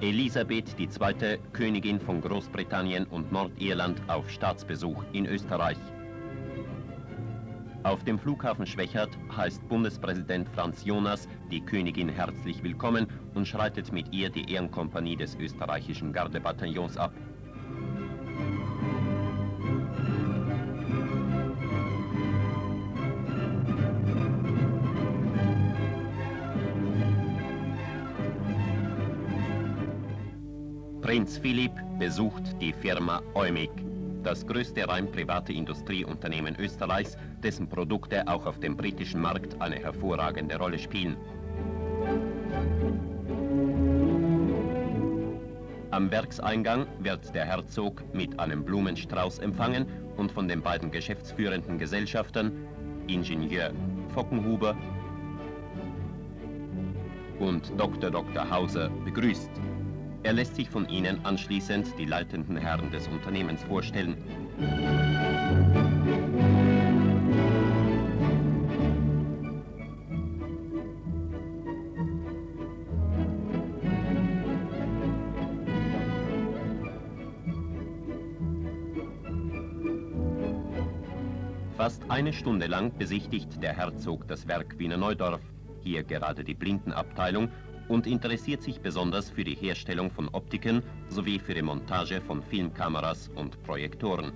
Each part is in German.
Elisabeth II., Königin von Großbritannien und Nordirland, auf Staatsbesuch in Österreich. Auf dem Flughafen Schwechat heißt Bundespräsident Franz Jonas die Königin herzlich willkommen und schreitet mit ihr die Ehrenkompanie des österreichischen Gardebataillons ab. Prinz Philipp besucht die Firma Eumig, das größte rein private Industrieunternehmen Österreichs, dessen Produkte auch auf dem britischen Markt eine hervorragende Rolle spielen. Am Werkseingang wird der Herzog mit einem Blumenstrauß empfangen und von den beiden geschäftsführenden Gesellschaftern, Ingenieur Fockenhuber und Dr. Hauser, begrüßt. Er lässt sich von ihnen anschließend die leitenden Herren des Unternehmens vorstellen. Fast eine Stunde lang besichtigt der Herzog das Werk Wiener Neudorf, hier gerade die Blindenabteilung, und interessiert sich besonders für die Herstellung von Optiken sowie für die Montage von Filmkameras und Projektoren.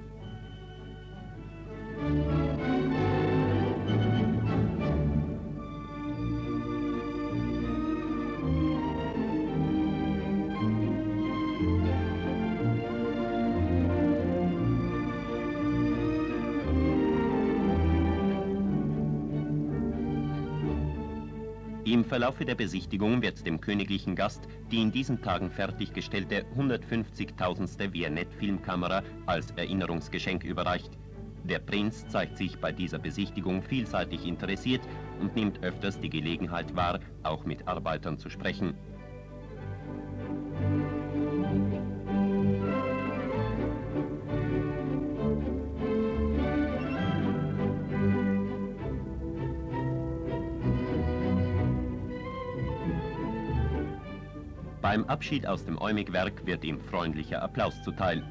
Im Verlaufe der Besichtigung wird dem königlichen Gast die in diesen Tagen fertiggestellte 150.000. Vignette-Filmkamera als Erinnerungsgeschenk überreicht. Der Prinz zeigt sich bei dieser Besichtigung vielseitig interessiert und nimmt öfters die Gelegenheit wahr, auch mit Arbeitern zu sprechen. Beim Abschied aus dem Eumig-Werk wird ihm freundlicher Applaus zuteil.